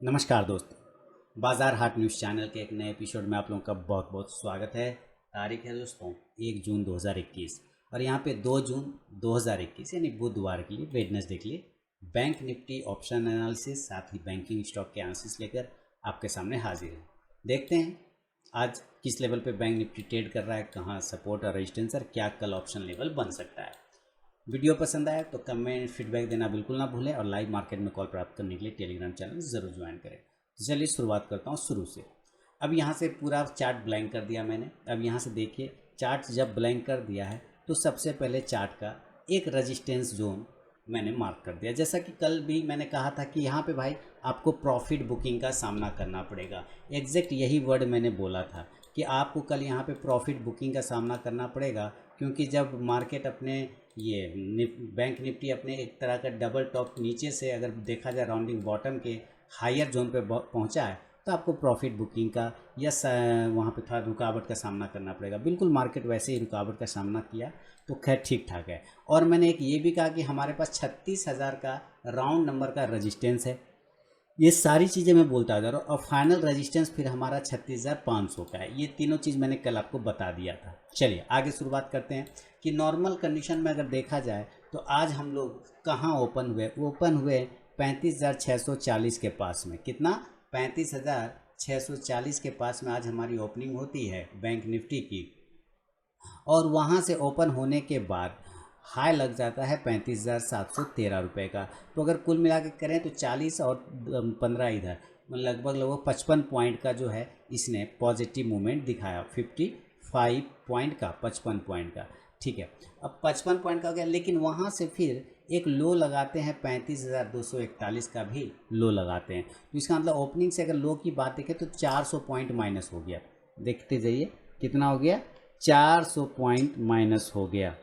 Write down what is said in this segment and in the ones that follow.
नमस्कार दोस्तों, बाजार हाट न्यूज़ चैनल के एक नए एपिसोड में आप लोगों का बहुत बहुत स्वागत है। तारीख है दोस्तों 1 जून 2021 और यहाँ पे 2 जून 2021 यानी बुधवार के लिए वेडनेसडे के लिए बैंक निफ्टी ऑप्शन एनालिसिस साथ ही बैंकिंग स्टॉक के एनालिसिस लेकर आपके सामने हाजिर है। देखते हैं आज किस लेवल पे बैंक निफ्टी ट्रेड कर रहा है, कहाँ सपोर्ट और रेजिस्टेंस और क्या कल ऑप्शन लेवल बन सकता है। वीडियो पसंद आया तो कमेंट फीडबैक देना बिल्कुल ना भूलें और लाइव मार्केट में कॉल प्राप्त करने के लिए टेलीग्राम चैनल ज़रूर ज्वाइन करें। तो चलिए शुरुआत करता हूँ शुरू से। अब यहाँ से पूरा चार्ट ब्लैंक कर दिया मैंने। अब यहाँ से देखिए चार्ट जब ब्लैंक कर दिया है तो सबसे पहले चार्ट का एक रजिस्टेंस जोन मैंने मार्क कर दिया। जैसा कि कल भी मैंने कहा था कि यहाँ पे भाई आपको प्रॉफिट बुकिंग का सामना करना पड़ेगा। एग्जैक्ट यही वर्ड मैंने बोला था कि आपको कल यहाँ पे प्रॉफिट बुकिंग का सामना करना पड़ेगा, क्योंकि जब मार्केट अपने बैंक निफ्टी अपने एक तरह का डबल टॉप नीचे से अगर देखा जाए राउंडिंग बॉटम के हायर जोन पे पहुंचा है तो आपको प्रॉफिट बुकिंग का या वहाँ पे थोड़ा रुकावट का सामना करना पड़ेगा। बिल्कुल मार्केट वैसे ही रुकावट का सामना किया तो खैर ठीक ठाक है। और मैंने एक ये भी कहा कि हमारे पास 36,000 का राउंड नंबर का रजिस्टेंस है। ये सारी चीज़ें मैं बोलता जा रहा हूँ और फाइनल रेजिस्टेंस फिर हमारा 36,500 का है। ये तीनों चीज़ मैंने कल आपको बता दिया था। चलिए आगे शुरुआत करते हैं कि नॉर्मल कंडीशन में अगर देखा जाए तो आज हम लोग कहाँ ओपन हुए 35,640 के पास में। कितना? 35,640 के पास में आज हमारी ओपनिंग होती है बैंक निफ्टी की। और वहाँ से ओपन होने के बाद हाई लग जाता है 35,713 रुपये का। तो अगर कुल मिला के करें तो 40 और 15 इधर लगभग 55 पॉइंट का जो है इसने पॉजिटिव मूवमेंट दिखाया। 55 पॉइंट का 55 पॉइंट का, ठीक है। अब 55 पॉइंट का हो गया, लेकिन वहाँ से फिर एक लो लगाते हैं 35,241 का भी लो लगाते हैं। तो इसका मतलब ओपनिंग से अगर लो की बात देखें तो 400 पॉइंट माइनस हो गया। देखते जाइए कितना हो गया, 400 पॉइंट माइनस हो गया।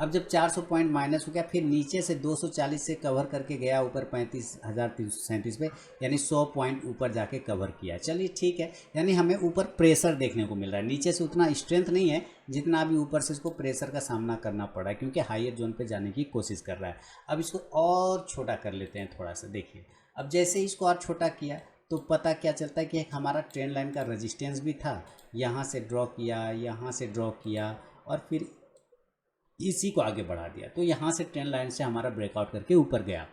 अब जब 400 पॉइंट माइनस हो गया फिर नीचे से 240 से कवर करके गया ऊपर 35,337 पे, यानी 100 पॉइंट ऊपर जाके कवर किया। चलिए ठीक है, यानी हमें ऊपर प्रेशर देखने को मिल रहा है। नीचे से उतना स्ट्रेंथ नहीं है जितना अभी ऊपर से इसको प्रेशर का सामना करना पड़ा है, क्योंकि हायर जोन पे जाने की कोशिश कर रहा है। अब इसको और छोटा कर लेते हैं थोड़ा सा। देखिए अब जैसे ही इसको और छोटा किया तो पता क्या चलता है कि एक हमारा ट्रेंड लाइन का रेजिस्टेंस भी था, यहाँ से ड्रॉ किया, यहाँ से ड्रॉ किया और फिर इसी को आगे बढ़ा दिया। तो यहाँ से ट्रेंड लाइन से हमारा ब्रेकआउट करके ऊपर गया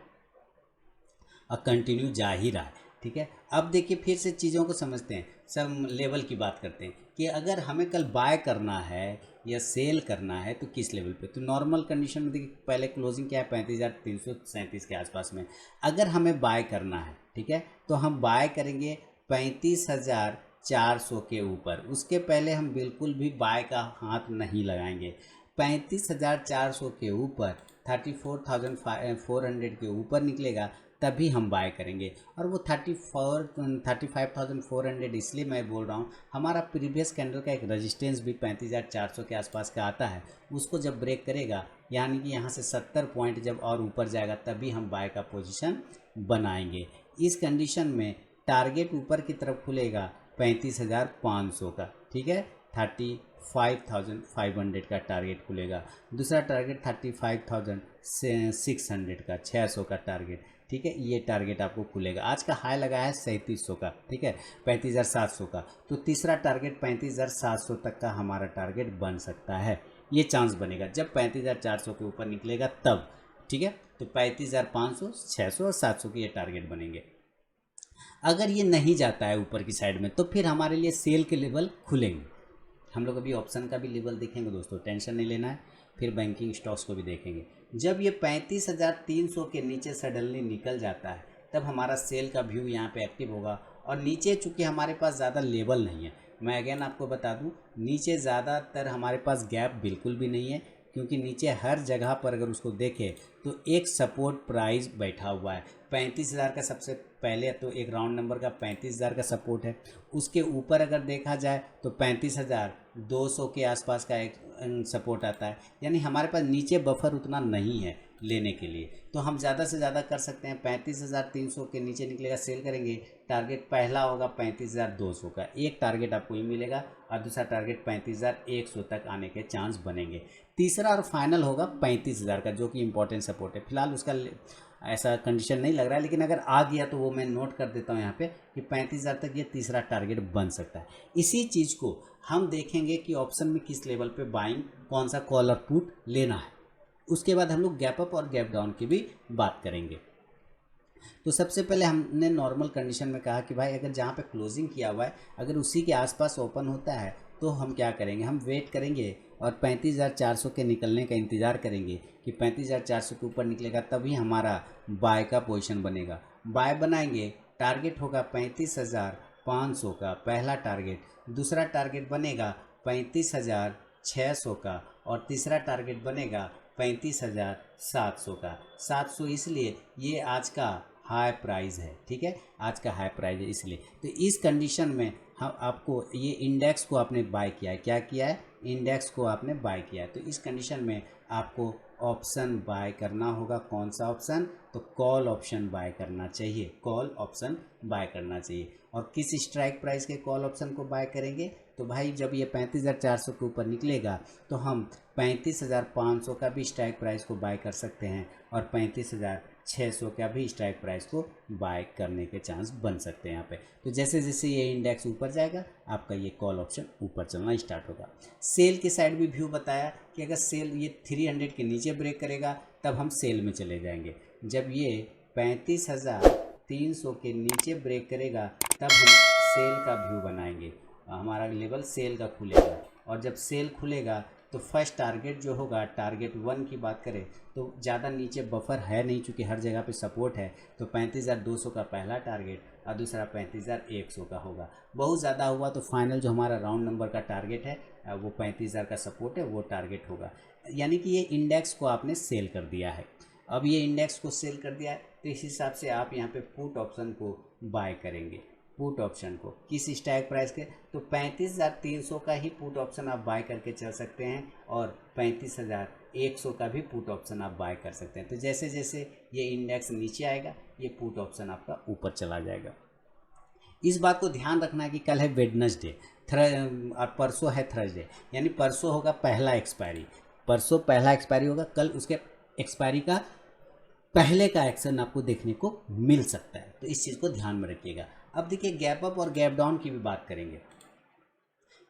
और कंटिन्यू जा ही रहा है, ठीक है। अब देखिए फिर से चीज़ों को समझते हैं, सब लेवल की बात करते हैं कि अगर हमें कल बाय करना है या सेल करना है तो किस लेवल पे। तो नॉर्मल कंडीशन में देखिए पहले क्लोजिंग क्या है 35,337 के आसपास में। अगर हमें बाय करना है, ठीक है, तो हम बाय करेंगे 35,400 के ऊपर। उसके पहले हम बिल्कुल भी बाय का हाथ नहीं लगाएंगे। 35,400 के ऊपर 34,400 के ऊपर निकलेगा तभी हम बाय करेंगे। और वो 35,400 इसलिए मैं बोल रहा हूँ, हमारा प्रीवियस कैंडल का एक रेजिस्टेंस भी 35,400 के आसपास का आता है। उसको जब ब्रेक करेगा यानी कि यहाँ से 70 पॉइंट जब और ऊपर जाएगा तभी हम बाय का पोजीशन बनाएंगे। इस कंडीशन में टारगेट ऊपर की तरफ खुलेगा 35,500 का, ठीक है। 35,500 का टारगेट खुलेगा। दूसरा टारगेट 35,600 का, 600 का टारगेट, ठीक है। ये टारगेट आपको खुलेगा। आज का हाई लगा है 3700 का, ठीक है, 35,700 का। तो तीसरा टारगेट 35,700 तक का हमारा टारगेट बन सकता है। ये चांस बनेगा जब 35,400 के ऊपर निकलेगा तब, ठीक है। तो 35,500, 600 और 700 के ये टारगेट बनेंगे। अगर ये नहीं जाता है ऊपर की साइड में तो फिर हमारे लिए सेल के लेवल खुलेंगे। हम लोग अभी ऑप्शन का भी लेवल देखेंगे दोस्तों, टेंशन नहीं लेना है। फिर बैंकिंग स्टॉक्स को भी देखेंगे। जब ये 35,300 के नीचे सडनली निकल जाता है तब हमारा सेल का व्यू यहाँ पे एक्टिव होगा। और नीचे चूँकि हमारे पास ज़्यादा लेवल नहीं है, मैं अगेन आपको बता दूँ, नीचे ज़्यादातर हमारे पास गैप बिल्कुल भी नहीं है, क्योंकि नीचे हर जगह पर अगर उसको देखें तो एक सपोर्ट प्राइस बैठा हुआ है 35,000 का। सबसे पहले तो एक राउंड नंबर का 35,000 का सपोर्ट है। उसके ऊपर अगर देखा जाए तो 35,200 के आसपास का एक सपोर्ट आता है। यानी हमारे पास नीचे बफर उतना नहीं है, लेने के लिए। तो हम ज़्यादा से ज़्यादा कर सकते हैं 35,300 के नीचे निकलेगा सेल करेंगे। टारगेट पहला होगा 35,200 का, एक टारगेट आपको ये मिलेगा और दूसरा टारगेट 35,100 तक आने के चांस बनेंगे। तीसरा और फाइनल होगा 35,000 का, जो कि इंपॉर्टेंट सपोर्ट है। फिलहाल उसका ऐसा कंडीशन नहीं लग रहा है, लेकिन अगर आ गया तो वो मैं नोट कर देता हूँ यहाँ पे कि 35,000 तक ये तीसरा टारगेट बन सकता है। इसी चीज़ को हम देखेंगे कि ऑप्शन में किस लेवल पे बाइंग, कौन सा कॉल और पुट लेना है। उसके बाद हम लोग गैप अप और गैप डाउन की भी बात करेंगे। तो सबसे पहले हमने नॉर्मल कंडीशन में कहा कि भाई अगर जहाँ पे क्लोजिंग किया हुआ है अगर उसी के आसपास ओपन होता है तो हम क्या करेंगे, हम वेट करेंगे और 35,400 के निकलने का इंतज़ार करेंगे कि 35,400 के ऊपर निकलेगा, तभी हमारा बाय का पोजीशन बनेगा। बाय बनाएंगे, टारगेट होगा 35,500 का पहला टारगेट, दूसरा टारगेट बनेगा 35,600 का और तीसरा टारगेट बनेगा 35,700 का। 700 इसलिए ये आज का हाई प्राइस है, ठीक है, आज का हाई प्राइस है इसलिए। तो इस कंडीशन में हम आपको ये इंडेक्स को आपने बाय किया है, क्या किया है, इंडेक्स को आपने बाय किया है। तो इस कंडीशन में आपको ऑप्शन बाय करना होगा। कौन सा ऑप्शन, तो कॉल ऑप्शन बाय करना चाहिए, कॉल ऑप्शन बाय करना चाहिए। और किस स्ट्राइक प्राइस के कॉल ऑप्शन को बाय करेंगे, तो भाई जब ये 35,400 के ऊपर निकलेगा तो हम 35,500 का भी स्ट्राइक प्राइस को बाय कर सकते हैं और 35,600 का भी स्ट्राइक प्राइस को बाय करने के चांस बन सकते हैं यहाँ पे। तो जैसे जैसे ये इंडेक्स ऊपर जाएगा आपका ये कॉल ऑप्शन ऊपर चलना स्टार्ट होगा। सेल की साइड भी व्यू बताया कि अगर सेल ये 300 के नीचे ब्रेक करेगा तब हम सेल में चले जाएंगे। जब ये 35,300 के नीचे ब्रेक करेगा तब हम सेल का व्यू बनाएंगे, हमारा लेवल सेल का खुलेगा। और जब सेल खुलेगा तो फर्स्ट टारगेट जो होगा, टारगेट 1 की बात करें तो ज़्यादा नीचे बफर है नहीं, चूँकि हर जगह पे सपोर्ट है। तो 35,200 का पहला टारगेट और दूसरा 35,100 का होगा। बहुत ज़्यादा हुआ तो फाइनल जो हमारा राउंड नंबर का टारगेट है वो 35,000 का सपोर्ट है, वो टारगेट होगा। यानी कि ये इंडेक्स को आपने सेल कर दिया है। अब ये इंडेक्स को सेल कर दिया है तो इस हिसाब से आप यहाँ पे पुट ऑप्शन को बाय करेंगे। पुट ऑप्शन को किस स्ट्राइक प्राइस के, तो 35,300 का ही पुट ऑप्शन आप बाय करके चल सकते हैं और 35,100 का भी पुट ऑप्शन आप बाय कर सकते हैं। तो जैसे जैसे ये इंडेक्स नीचे आएगा ये पुट ऑप्शन आपका ऊपर चला जाएगा। इस बात को ध्यान रखना है कि कल है वेडनेसडे और परसों है थर्सडे, यानी परसों होगा पहला एक्सपायरी, परसों पहला एक्सपायरी होगा, कल उसके एक्सपायरी का पहले का एक्शन आपको देखने को मिल सकता है। तो इस चीज़ को ध्यान में रखिएगा। अब देखिए गैप अप और गैप डाउन की भी बात करेंगे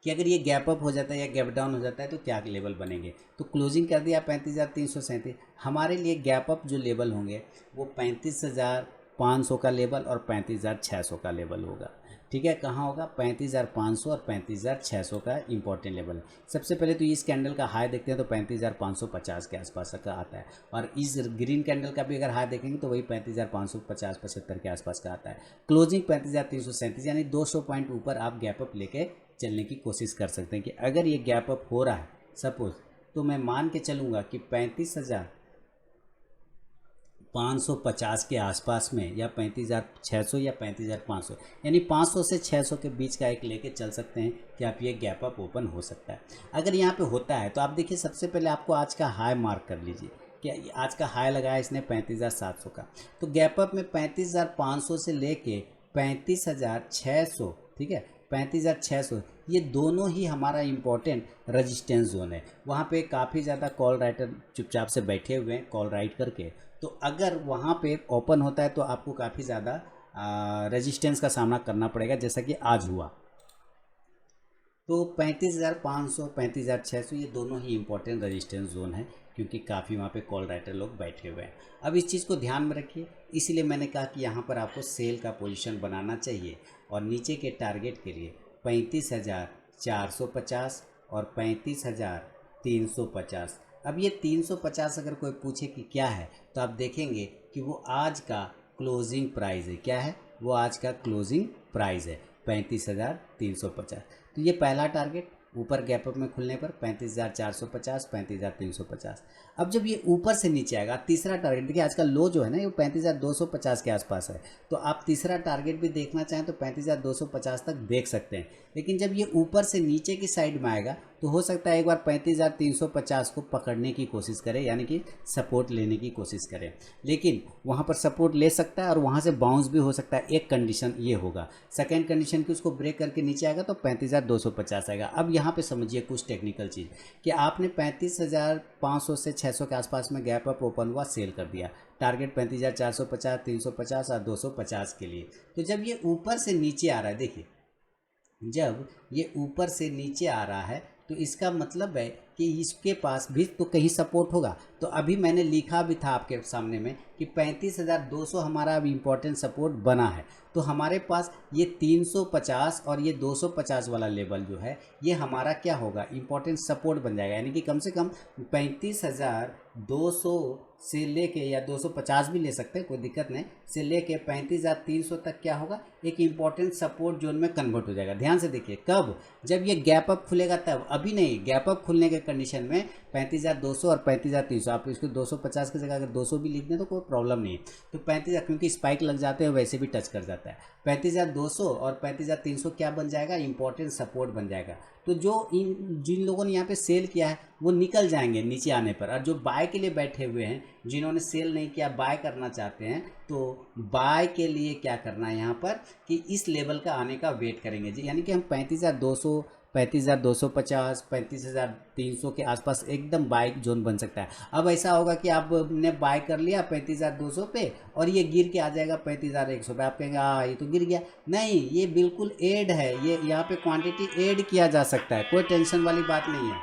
कि अगर ये गैप अप हो जाता है या गैप डाउन हो जाता है तो क्या लेवल बनेंगे। तो क्लोजिंग कर दिया 35,337, हमारे लिए गैप अप जो लेवल होंगे वो 35,500 का लेवल और 35,600 का लेवल होगा। ठीक है, कहाँ होगा, 35,500 और 35,600 का इंपॉर्टेंट लेवल है। सबसे पहले तो इस कैंडल का हाई देखते हैं तो 35,550 के आसपास का आता है और इस ग्रीन कैंडल का भी अगर हाई देखेंगे तो वही 35,550-75 के आसपास का आता है। क्लोजिंग 35,337, यानी 200 पॉइंट ऊपर आप गैप अप लेके चलने की कोशिश कर सकते हैं कि अगर ये गैप अप हो रहा है सपोज, तो मैं मान के चलूँगा कि 35,550 के आसपास में या 35,600 या 35,500, यानी 500 से 600 के बीच का एक लेके चल सकते हैं कि आप ये गैप अप ओपन हो सकता है। अगर यहाँ पे होता है तो आप देखिए सबसे पहले आपको आज का हाई मार्क कर लीजिए कि आज का हाई लगाया इसने 35,700 का, तो गैप अप में 35,500 से लेके 35,600, ठीक है, 35,600 ये दोनों ही हमारा इम्पोर्टेंट रजिस्टेंस जोन है। वहाँ पे काफ़ी ज़्यादा कॉल राइटर चुपचाप से बैठे हुए हैं कॉल राइट करके, तो अगर वहाँ पे ओपन होता है तो आपको काफ़ी ज़्यादा रेजिस्टेंस का सामना करना पड़ेगा, जैसा कि आज हुआ। तो 35,500 35,600 ये दोनों ही इंपॉर्टेंट रेजिस्टेंस जोन है, क्योंकि काफ़ी वहाँ पे कॉल राइटर लोग बैठे हुए हैं। अब इस चीज़ को ध्यान में रखिए, इसीलिए मैंने कहा कि यहाँ पर आपको सेल का पोजीशन बनाना चाहिए और नीचे के टारगेट के लिए 35,450 और 35,350। अब ये 350 अगर कोई पूछे कि क्या है तो आप देखेंगे कि वो आज का क्लोजिंग प्राइस है। क्या है, वो आज का क्लोजिंग प्राइस है 35,350। तो ये पहला टारगेट ऊपर गैप अप में खुलने पर 35,450 35,350। अब जब ये ऊपर से नीचे आएगा तीसरा टारगेट, देखिए आज का लो जो है ना ये 35,250 के आसपास है, तो आप तीसरा टारगेट भी देखना चाहें तो 35,250 तक देख सकते हैं। लेकिन जब ये ऊपर से नीचे की साइड में आएगा तो हो सकता है एक बार 35,350 को पकड़ने की कोशिश करे, यानी कि सपोर्ट लेने की कोशिश करे, लेकिन वहाँ पर सपोर्ट ले सकता है और वहाँ से बाउंस भी हो सकता है। एक कंडीशन ये होगा। सेकेंड कंडीशन कि उसको ब्रेक करके नीचे आएगा तो 35,250 आएगा। अब यहाँ पे समझिए कुछ टेक्निकल चीज़ कि आपने 35,500 से 600 के आसपास में गैप अप ओपन हुआ, सेल कर दिया। टारगेट 35,450, 350 और 250 के लिए। तो जब ये ऊपर से नीचे आ रहा है, देखिए जब ये ऊपर से नीचे आ रहा है तो इसका मतलब है कि इसके पास भी तो कहीं सपोर्ट होगा। तो अभी मैंने लिखा भी था आपके सामने में कि 35,200 हमारा अभी इम्पोर्टेंट सपोर्ट बना है। तो हमारे पास ये 350 और ये 250 वाला लेवल जो है ये हमारा क्या होगा, इम्पोर्टेंट सपोर्ट बन जाएगा। यानी कि कम से कम 35,200 से लेके, या 250 भी ले सकते हैं, कोई दिक्कत नहीं, से लेके 35,300 तक क्या होगा, एक इम्पॉर्टेंट सपोर्ट जोन में कन्वर्ट हो जाएगा। ध्यान से देखिए कब, जब ये गैप अप खुलेगा तब, अभी नहीं। गैप अप खुलने के कंडीशन में 35,200 और 35,300, आप इसको 250 की जगह अगर 200 भी लिख दें तो कोई प्रॉब्लम नहीं है। तो 35,000 क्योंकि स्पाइक लग जाते हैं वैसे भी टच कर जाता है। 35,200 और 35,300 क्या बन जाएगा, इंपॉर्टेंट सपोर्ट बन जाएगा। तो जो जिन लोगों ने यहाँ पे सेल किया है वो निकल जाएंगे नीचे आने पर, और जो बाय के लिए बैठे हुए हैं, जिन्होंने सेल नहीं किया बाय करना चाहते हैं, तो बाय के लिए क्या करना है यहाँ पर कि इस लेवल का आने का वेट करेंगे जी। यानी कि हम 35,200, 35,250, 35,300 के आसपास एकदम बाय जोन बन सकता है। अब ऐसा होगा कि आपने बाय कर लिया 35,200 पे और ये गिर के आ जाएगा 35,100 पे, आप कहेंगे ये तो गिर गया। नहीं, ये बिल्कुल ऐड है, ये यहाँ पे क्वांटिटी ऐड किया जा सकता है, कोई टेंशन वाली बात नहीं है।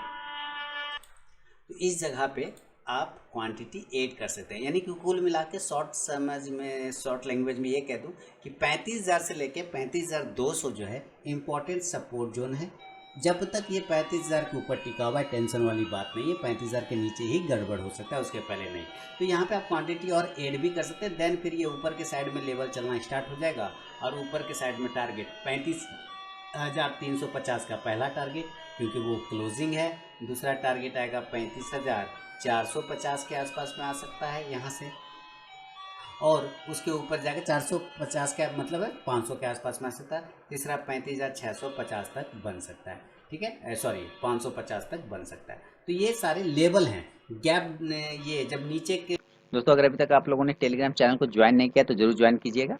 तो इस जगह पे आप क्वांटिटी ऐड कर सकते हैं। यानी कि कुल मिला के शॉर्ट समझ में, शॉर्ट लैंग्वेज में ये कह दूं कि 35,000 से लेके 35,200 जो है इम्पोर्टेंट सपोर्ट जोन है। जब तक ये 35,000 के ऊपर टिका हुआ है टेंशन वाली बात नहीं है, 35,000 के नीचे ही गड़बड़ हो सकता है, उसके पहले नहीं। तो यहाँ पे आप क्वांटिटी और ऐड भी कर सकते हैं। देन फिर ये ऊपर के साइड में लेवल चलना स्टार्ट हो जाएगा और ऊपर के साइड में टारगेट 35,350 का पहला टारगेट, क्योंकि वो क्लोजिंग है। दूसरा टारगेट आएगा 35,450 के आसपास में आ सकता है यहाँ से, और उसके ऊपर जाके 450 का मतलब है 500 के आसपास में आ सकता है। तीसरा 35,650 तक बन सकता है, ठीक है, सॉरी 550 तक बन सकता है। तो ये सारे लेवल हैं। गैप ये जब नीचे के दोस्तों, अगर अभी तक आप लोगों ने टेलीग्राम चैनल को ज्वाइन नहीं किया तो जरूर ज्वाइन कीजिएगा।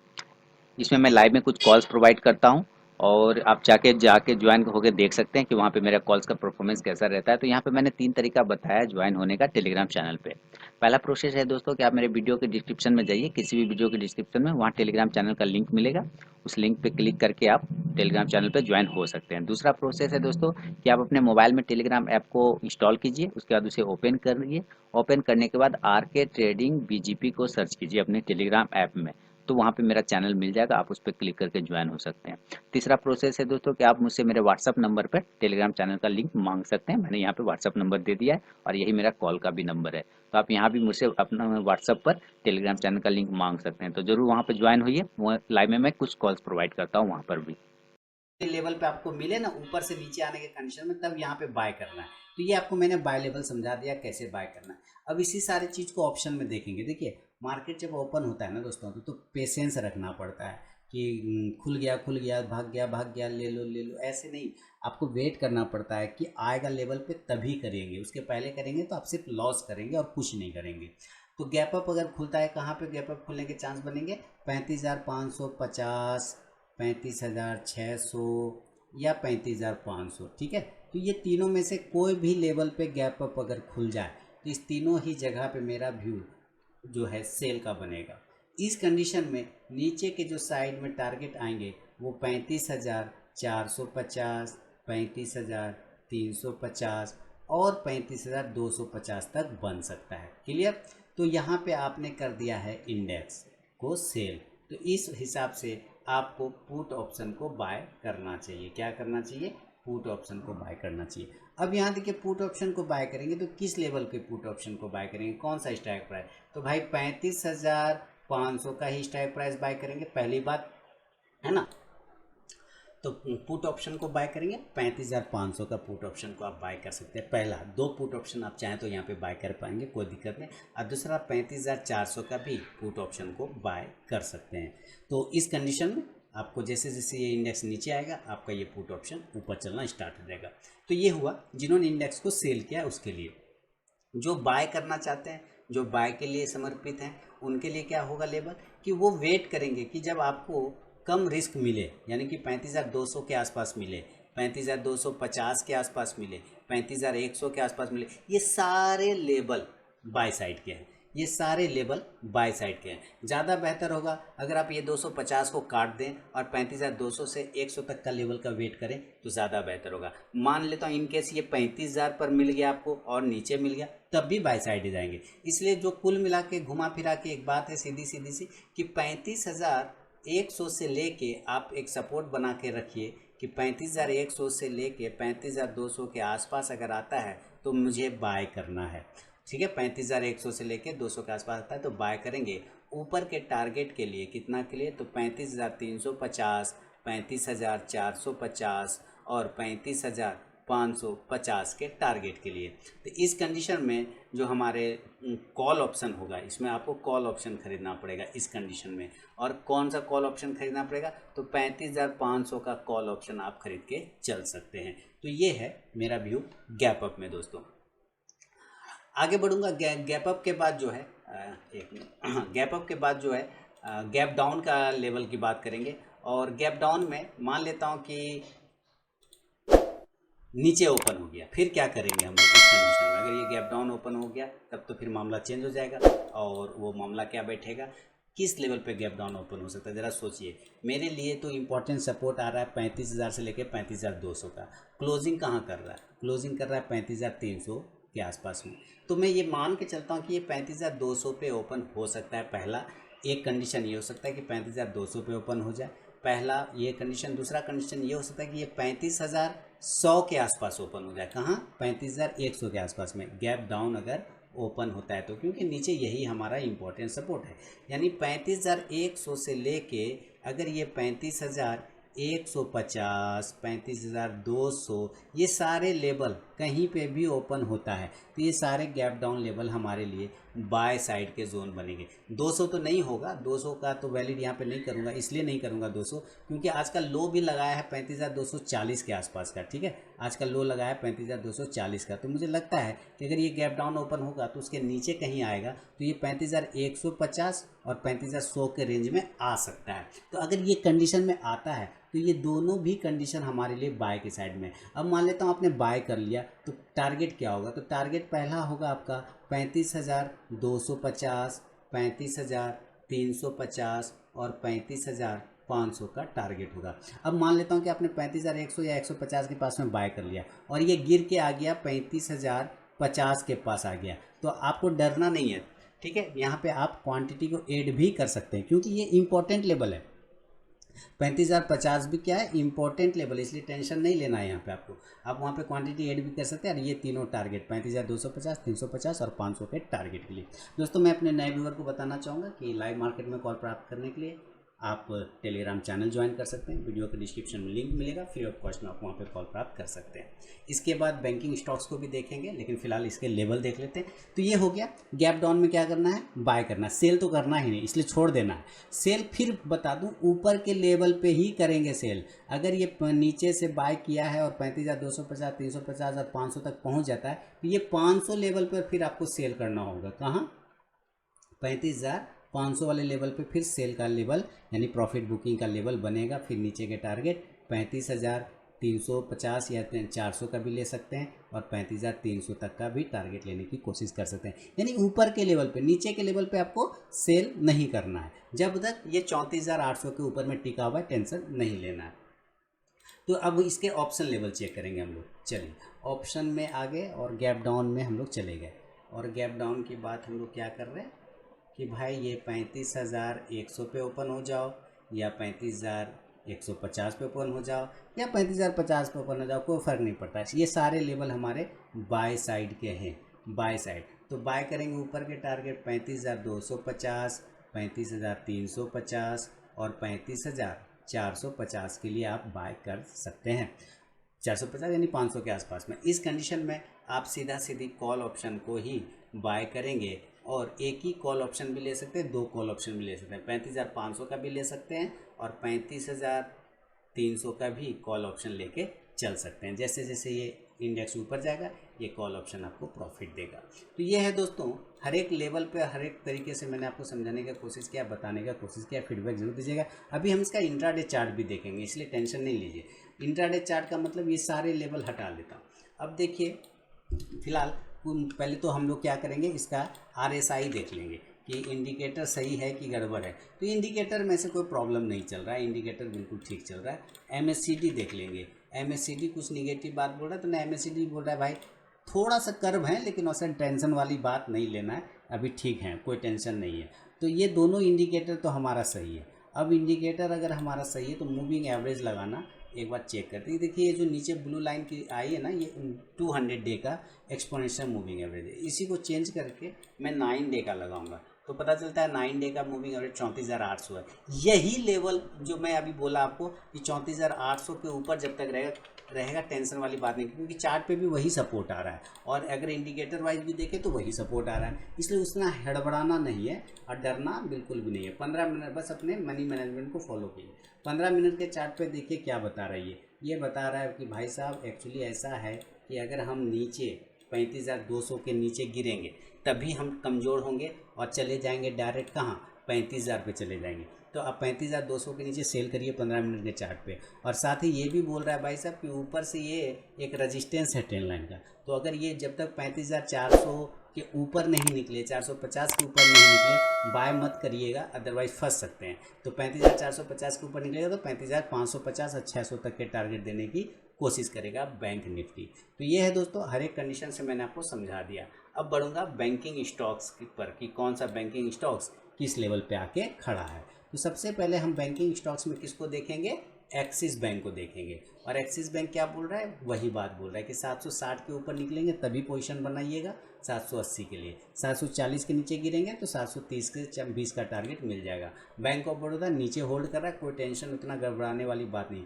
इसमें मैं लाइव में कुछ कॉल्स प्रोवाइड करता हूं और आप जाके ज्वाइन होकर देख सकते हैं कि वहाँ पे मेरा कॉल्स का परफॉर्मेंस कैसा रहता है। तो यहाँ पे मैंने 3 तरीका बताया ज्वाइन होने का टेलीग्राम चैनल पे। पहला प्रोसेस है दोस्तों कि आप मेरे वीडियो के डिस्क्रिप्शन में जाइए, किसी भी वीडियो के डिस्क्रिप्शन में वहाँ टेलीग्राम चैनल का लिंक मिलेगा, उस लिंक पे क्लिक करके आप टेलीग्राम चैनल पे ज्वाइन हो सकते हैं। दूसरा प्रोसेस है दोस्तों कि आप अपने मोबाइल में टेलीग्राम ऐप को इंस्टॉल कीजिए, उसके बाद उसे ओपन करिए। ओपन करने के बाद आरके ट्रेडिंग बीजीपी को सर्च कीजिए अपने टेलीग्राम ऐप में, तो वहाँ पे मेरा चैनल मिल जाएगा, आप उस पर क्लिक करके ज्वाइन हो सकते हैं। तीसरा प्रोसेस है दोस्तों कि आप मुझसे मेरे व्हाट्सअप नंबर पर टेलीग्राम चैनल का लिंक मांग सकते हैं। मैंने यहाँ पे व्हाट्सअप नंबर दे दिया है और यही मेरा कॉल का भी नंबर है, तो आप यहाँ भी मुझसे अपना व्हाट्सअप पर टेलीग्राम चैनल का लिंक मांग सकते हैं। तो जरूर वहाँ पर ज्वाइन होइए, लाइव में मैं कुछ कॉल्स प्रोवाइड करता हूँ वहाँ पर भी। लेवल पे आपको मिले ना ऊपर से नीचे आने के कंडीशन में, तब यहाँ पे बाय करना है। तो ये आपको मैंने बाय लेवल समझा दिया कैसे बाय करना है। अब इसी सारी चीज़ को ऑप्शन में देखेंगे। देखिए मार्केट जब ओपन होता है ना दोस्तों, तो पेशेंस रखना पड़ता है कि खुल गया भाग गया, ले लो, ऐसे नहीं। आपको वेट करना पड़ता है कि आएगा लेवल पे तभी करेंगे, उसके पहले करेंगे तो आप सिर्फ लॉस करेंगे और कुछ नहीं करेंगे। तो गैप अप अगर खुलता है, कहाँ पे गैप अप खुलने के चांस बनेंगे, 35,550, 35,600 या 35,500, ठीक है। तो ये तीनों में से कोई भी लेवल पे गैप अप अगर खुल जाए तो इस तीनों ही जगह पे मेरा व्यू जो है सेल का बनेगा। इस कंडीशन में नीचे के जो साइड में टारगेट आएंगे वो 35,450, 35,350 और 35,250 तक बन सकता है। क्लियर। तो यहाँ पे आपने कर दिया है इंडेक्स को सेल, तो इस हिसाब से आपको पुट ऑप्शन को बाय करना चाहिए। क्या करना चाहिए, पुट ऑप्शन को बाय करना चाहिए। अब यहाँ देखिए पुट ऑप्शन को बाय करेंगे तो किस लेवल के पुट ऑप्शन को बाय करेंगे, कौन सा स्ट्राइक प्राइस, तो भाई 35,500 का ही स्ट्राइक प्राइस बाय करेंगे, पहली बात है ना। तो पुट ऑप्शन को बाय करेंगे, 35,500 का पुट ऑप्शन को आप बाय कर सकते हैं। पहला, 2 पुट ऑप्शन आप चाहें तो यहाँ पे बाय कर पाएंगे, कोई दिक्कत नहीं। और दूसरा 35,400 का भी पुट ऑप्शन को बाय कर सकते हैं। तो इस कंडीशन में आपको जैसे जैसे ये इंडेक्स नीचे आएगा आपका ये पुट ऑप्शन ऊपर चलना स्टार्ट हो जाएगा। तो ये हुआ जिन्होंने इंडेक्स को सेल किया उसके लिए। जो बाय करना चाहते हैं, जो बाय के लिए समर्पित हैं, उनके लिए क्या होगा लेवल कि वो वेट करेंगे कि जब आपको कम रिस्क मिले, यानी कि 35,200 के आसपास मिले, 35,250 के आसपास मिले, 35,100 के आसपास मिले, ये सारे लेवल बाय साइड के हैं, ये सारे लेवल बाय साइड के हैं। ज़्यादा बेहतर होगा अगर आप ये 250 को काट दें और 35,200 से 100 तक का लेवल का वेट करें तो ज़्यादा बेहतर होगा। मान लेता हूँ इनकेस ये 35,000 पर मिल गया आपको और नीचे मिल गया तब भी बाय साइड ही जाएंगे। इसलिए जो कुल मिला के घुमा फिरा के एक बात है सीधी सीधी सी कि 35,100 से लेके आप एक सपोर्ट बना के रखिए कि 35,100 से लेके 35,200 के आसपास अगर आता है तो मुझे बाय करना है। ठीक है, 35,100 से लेके 200 के आसपास आता है तो बाय करेंगे। ऊपर के टारगेट के लिए कितना के लिए तो 35,350, 35,450 और 35,550 के टारगेट के लिए। तो इस कंडीशन में जो हमारे कॉल ऑप्शन होगा इसमें आपको कॉल ऑप्शन खरीदना पड़ेगा इस कंडीशन में। और कौन सा कॉल ऑप्शन खरीदना पड़ेगा तो 35,500 का कॉल ऑप्शन आप खरीद के चल सकते हैं। तो ये है मेरा व्यू गैप अप में दोस्तों। आगे बढ़ूंगा। गैप अप के बाद जो है एक मिनट गैप अप के बाद जो है गैप डाउन का लेवल की बात करेंगे। और गैप डाउन में मान लेता हूं कि नीचे ओपन हो गया, फिर क्या करेंगे हम लोग इस कंडीशन में। अगर ये गैप डाउन ओपन हो गया तब तो फिर मामला चेंज हो जाएगा। और वो मामला क्या बैठेगा, किस लेवल पे गैप डाउन ओपन हो सकता है ज़रा सोचिए। मेरे लिए तो इम्पोर्टेंट सपोर्ट आ रहा है 35,000 से लेकर 35,200 का। क्लोजिंग कहाँ कर रहा है, क्लोजिंग कर रहा है 35,300 के आसपास में। तो मैं ये मान के चलता हूँ कि ये 35,200 पे ओपन हो सकता है। पहला एक कंडीशन ये हो सकता है कि 35,200 पे ओपन हो जाए, पहला ये कंडीशन। दूसरा कंडीशन ये हो सकता है कि ये 35,100 के आसपास ओपन हो जाए। कहाँ, 35,100 के आसपास में गैप डाउन अगर ओपन होता है तो, क्योंकि नीचे यही हमारा इंपॉर्टेंट सपोर्ट है। यानी 35,100 से लेके अगर ये 35,150, 35,200 ये सारे लेवल कहीं पे भी ओपन होता है तो ये सारे गैप डाउन लेवल हमारे लिए बाय साइड के जोन बनेंगे। 200 तो नहीं होगा, 200 का तो वैलिड यहाँ पे नहीं करूँगा, इसलिए नहीं करूँगा 200 क्योंकि आज का लो भी लगाया है 35,240 के आसपास का। ठीक है, आज का लो लगाया है 35,240 का। तो मुझे लगता है कि अगर ये गैप डाउन ओपन होगा तो उसके नीचे कहीं आएगा तो ये 35,150 और 35,100 के रेंज में आ सकता है। तो अगर ये कंडीशन में आता है तो ये दोनों भी कंडीशन हमारे लिए बाय के साइड में। अब मान लेता हूँ आपने बाय कर लिया तो टारगेट क्या होगा, तो टारगेट पहला होगा आपका 35,250, 35,350 और 35,500 का टारगेट होगा। अब मान लेता हूँ कि आपने 35,100 या 150 के पास में बाय कर लिया और ये गिर के आ गया 35,050 के पास आ गया तो आपको डरना नहीं है। ठीक है, यहाँ पे आप क्वांटिटी को ऐड भी कर सकते हैं क्योंकि ये इंपॉर्टेंट लेवल है। 35,050 भी क्या है, इंपॉर्टेंट लेवल, इसलिए टेंशन नहीं लेना है यहाँ पे आपको। आप वहाँ पे क्वांटिटी ऐड भी कर सकते हैं। और ये तीनों टारगेट 35,250, 350 और 500 के टारगेट के लिए। दोस्तों मैं अपने नए व्यूअर को बताना चाहूँगा कि लाइव मार्केट में कॉल प्राप्त करने के लिए आप टेलीग्राम चैनल ज्वाइन कर सकते हैं। वीडियो के डिस्क्रिप्शन में लिंक मिलेगा, फ्री ऑफ कॉस्ट में आप वहाँ पे कॉल प्राप्त कर सकते हैं। इसके बाद बैंकिंग स्टॉक्स को भी देखेंगे, लेकिन फिलहाल इसके लेवल देख लेते हैं। तो ये हो गया, गैप डाउन में क्या करना है, बाय करना है। सेल तो करना ही नहीं, इसलिए छोड़ देना है। सेल फिर बता दूं ऊपर के लेवल पे ही करेंगे सेल। अगर ये नीचे से बाय किया है और 35,250, 350 और 500 तक पहुँच जाता है तो ये 500 लेवल पर फिर आपको सेल करना होगा। कहाँ, 35,500 वाले लेवल पे फिर सेल का लेवल यानी प्रॉफिट बुकिंग का लेवल बनेगा। फिर नीचे के टारगेट 35,350 या 400 का भी ले सकते हैं और 35,300 तक का भी टारगेट लेने की कोशिश कर सकते हैं। यानी ऊपर के लेवल पे, नीचे के लेवल पे आपको सेल नहीं करना है जब तक ये 34,800 के ऊपर में टिका हुआ है, टेंशन नहीं लेना है। तो अब इसके ऑप्शन लेवल चेक करेंगे हम लोग। चलिए ऑप्शन में आ गए और गैप डाउन में हम लोग चले गए। और गैप डाउन की बात हम लोग क्या कर रहे हैं कि भाई ये 35,100 पे ओपन हो जाओ या 35,150 पे ओपन हो जाओ या 35,050 पे ओपन हो जाओ, कोई फ़र्क नहीं पड़ता है। ये सारे लेवल हमारे बाय साइड के हैं, बाय साइड। तो बाय करेंगे ऊपर के टारगेट 35,250, 35,350 और 35,450 के लिए आप बाय कर सकते हैं। 450 यानी 500 के आसपास में। इस कंडीशन में आप सीधा सीधी कॉल ऑप्शन को ही बाय करेंगे और एक ही कॉल ऑप्शन भी ले सकते हैं, 2 कॉल ऑप्शन भी ले सकते हैं। 35,500 का भी ले सकते हैं और 35,300 का भी कॉल ऑप्शन लेके चल सकते हैं। जैसे जैसे ये इंडेक्स ऊपर जाएगा ये कॉल ऑप्शन आपको प्रॉफिट देगा। तो ये है दोस्तों, हर एक लेवल पे हर एक तरीके से मैंने आपको समझाने का कोशिश किया, बताने का कोशिश किया। फीडबैक जरूर दीजिएगा। अभी हम इसका इंट्राडे चार्ट भी देखेंगे, इसलिए टेंशन नहीं लीजिए। इंट्राडे चार्ट का मतलब ये सारे लेवल हटा लेता हूँ। अब देखिए फिलहाल पहले तो हम लोग क्या करेंगे, इसका RSI देख लेंगे कि इंडिकेटर सही है कि गड़बड़ है। तो इंडिकेटर में से कोई प्रॉब्लम नहीं चल रहा है, इंडिकेटर बिल्कुल ठीक चल रहा है। MACD देख लेंगे, MACD कुछ निगेटिव बात बोल रहा है, तो ना MACD बोल रहा है भाई थोड़ा सा कर्व है, लेकिन औसत टेंशन वाली बात नहीं लेना है, अभी ठीक है, कोई टेंशन नहीं है। तो ये दोनों इंडिकेटर तो हमारा सही है। अब इंडिकेटर अगर हमारा सही है तो मूविंग एवरेज लगाना एक बार चेक करते हैं। देखिए ये जो नीचे ब्लू लाइन की आई है ना, ये 200 डे का एक्सपोनेंशियल मूविंग एवरेज है। इसी को चेंज करके मैं 9 डे का लगाऊंगा तो पता चलता है 9 डे का मूविंग एवरेज 34,800 है। यही लेवल जो मैं अभी बोला आपको कि 34,800 के ऊपर जब तक रहेगा टेंशन वाली बात नहीं, क्योंकि चार्ट पे भी वही सपोर्ट आ रहा है और अगर इंडिकेटर वाइज भी देखें तो वही सपोर्ट आ रहा है। इसलिए उतना हड़बड़ाना नहीं है और डरना बिल्कुल भी नहीं है। 15 मिनट बस अपने मनी मैनेजमेंट को फॉलो कीजिए। 15 मिनट के चार्ट पे देखिए क्या बता रहा है। ये बता रहा है कि भाई साहब एक्चुअली ऐसा है कि अगर हम नीचे 35,200 के नीचे गिरेंगे तभी हम कमज़ोर होंगे और चले जाएंगे डायरेक्ट कहाँ, 35,000 पे चले जाएंगे। तो अब 35,200 के नीचे सेल करिए 15 मिनट के चार्ट पे। और साथ ही ये भी बोल रहा है भाई साहब कि ऊपर से ये एक रजिस्टेंस है ट्रेंड लाइन का। तो अगर ये जब तक 35,400 के ऊपर नहीं निकले, 450 के ऊपर नहीं निकले, बाय मत करिएगा, अदरवाइज फंस सकते हैं। तो 35,450 के ऊपर निकलेगा तो 35,550 और 600 तक के टारगेट देने की कोशिश करेगा बैंक निफ्टी। तो ये है दोस्तों, हर एक कंडीशन से मैंने आपको समझा दिया। अब बढ़ूंगा बैंकिंग स्टॉक्स पर कि कौन सा बैंकिंग स्टॉक्स किस लेवल पे आके खड़ा है। तो सबसे पहले हम बैंकिंग स्टॉक्स में किसको देखेंगे, एक्सिस बैंक को देखेंगे। और एक्सिस बैंक क्या बोल रहा है, वही बात बोल रहा है कि 760 के ऊपर निकलेंगे तभी पोजीशन बनाइएगा 780 के लिए। 740 के नीचे गिरेंगे तो 730 के 20 का टारगेट मिल जाएगा। बैंक ऑफ बड़ौदा नीचे होल्ड कर रहा है, कोई टेंशन उतना गड़बड़ाने वाली बात नहीं।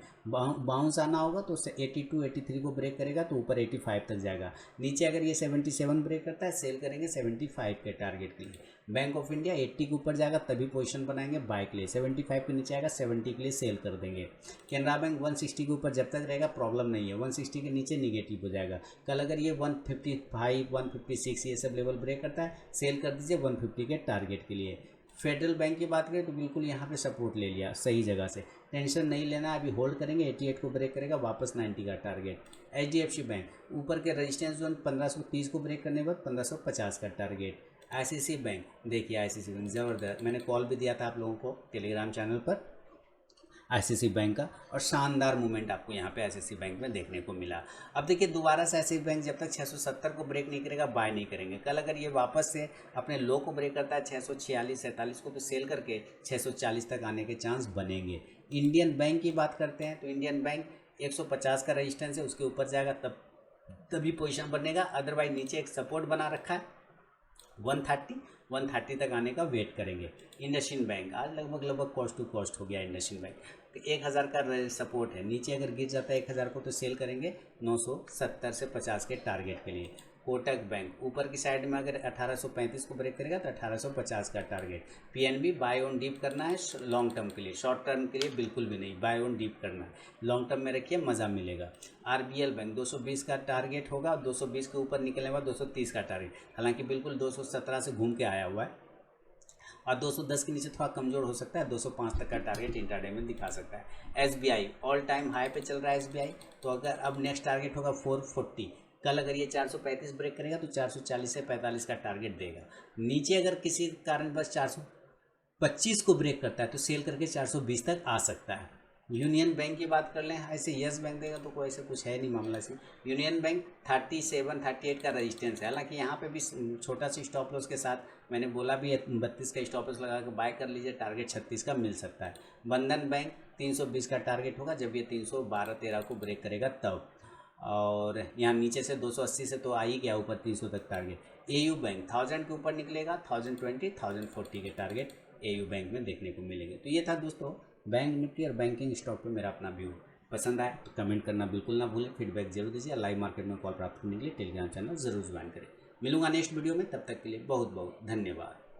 बाउंस आना होगा तो उससे 82 83 को ब्रेक करेगा तो ऊपर 85 तक जाएगा। नीचे अगर ये 77 ब्रेक करता है सेल करेंगे 75 के टारगेट के लिए। बैंक ऑफ इंडिया 80 के ऊपर जाएगा तभी पोजीशन बनाएंगे बाय के लिए। 75 के नीचे आएगा 70 के लिए सेल कर देंगे। कैनरा बैंक 160 के ऊपर जब तक रहेगा प्रॉब्लम नहीं है, 160 के नीचे निगेटिव हो जाएगा। कल अगर ये 155 156 ये सब लेवल ब्रेक करता है सेल कर दीजिए 150 के टारगेट के लिए। फेडरल बैंक की बात करें तो बिल्कुल यहाँ पे सपोर्ट ले लिया सही जगह से, टेंशन नहीं लेना, अभी होल्ड करेंगे 88 को ब्रेक करेगा वापस 90 का टारगेट। HDFC बैंक ऊपर के रेजिस्टेंस जोन 1530 को ब्रेक करने के बाद 1550 का टारगेट। ICICI बैंक देखिए, ICICI बैंक ज़बरदस्त, मैंने कॉल भी दिया था आप लोगों को टेलीग्राम चैनल पर ICICI बैंक का, और शानदार मूवमेंट आपको यहाँ पे ICICI बैंक में देखने को मिला। अब देखिए दोबारा से ICICI बैंक जब तक 670 को ब्रेक नहीं करेगा बाय नहीं करेंगे। कल अगर ये वापस से अपने लो को ब्रेक करता है 646 47 को, तो सेल करके 640 तक आने के चांस बनेंगे। इंडियन बैंक की बात करते हैं तो इंडियन बैंक 150 का रजिस्टेंस है, उसके ऊपर जाएगा तभी पोजीशन बनेगा, अदरवाइज नीचे एक सपोर्ट बना रखा है 130 तक आने का वेट करेंगे। इंडसइंड बैंक आज लगभग कॉस्ट टू कॉस्ट हो गया इंडसइंड बैंक, तो 1000 का सपोर्ट है, नीचे अगर गिर जाता है 1000 को तो सेल करेंगे 970 से 50 के टारगेट के लिए। कोटक बैंक ऊपर की साइड में अगर 1835 को ब्रेक करेगा तो 1850 का target. PNB buy on dip करना है लॉन्ग टर्म के लिए, शॉर्ट टर्म के लिए बिल्कुल भी नहीं, बाय ऑन डीप करना है, लॉन्ग टर्म में रखिए मज़ा मिलेगा। RBL बैंक 220 का टारगेट होगा, 220 के ऊपर निकलने के बाद 230 का टारगेट, हालांकि बिल्कुल 217 से घूम के आया हुआ है और 210 के नीचे थोड़ा कमज़ोर हो सकता है, 205 तक का टारगेट इंट्राडे में दिखा सकता है। SBI ऑल टाइम हाई पे चल रहा है SBI, तो अगर अब नेक्स्ट टारगेट होगा 440। कल अगर ये 435 ब्रेक करेगा तो 440 से 45 का टारगेट देगा। नीचे अगर किसी कारण बस 425 को ब्रेक करता है तो सेल करके 420 तक आ सकता है। यूनियन बैंक की बात कर लें, ऐसे यस बैंक देगा तो कोई ऐसे कुछ है नहीं मामला से। यूनियन बैंक 37 38 का रेजिस्टेंस है, हालांकि यहाँ पे भी छोटा सा स्टॉप लॉस के साथ मैंने बोला भी है 32 का स्टॉप लॉस लगा के बाय कर लीजिए, टारगेट 36 का मिल सकता है। बंधन बैंक 320 का टारगेट होगा जब ये 312-13 को ब्रेक करेगा तब, और यहाँ नीचे से 280 से तो आ ही गया ऊपर 300 तक टारगेट। AU बैंक 1000 के ऊपर निकलेगा, 1020 1040 के टारगेट AU बैंक में देखने को मिलेंगे। तो ये था दोस्तों बैंक निफ्टी और बैंकिंग स्टॉक पे मेरा अपना व्यू। पसंद आए तो कमेंट करना बिल्कुल ना भूलें, फीडबैक जरूर दीजिए। लाइव मार्केट में कॉल प्राप्त करने के लिए टेलीग्राम चैनल जरूर ज्वाइन करें। मिलूंगा नेक्स्ट वीडियो में, तब तक के लिए बहुत बहुत धन्यवाद।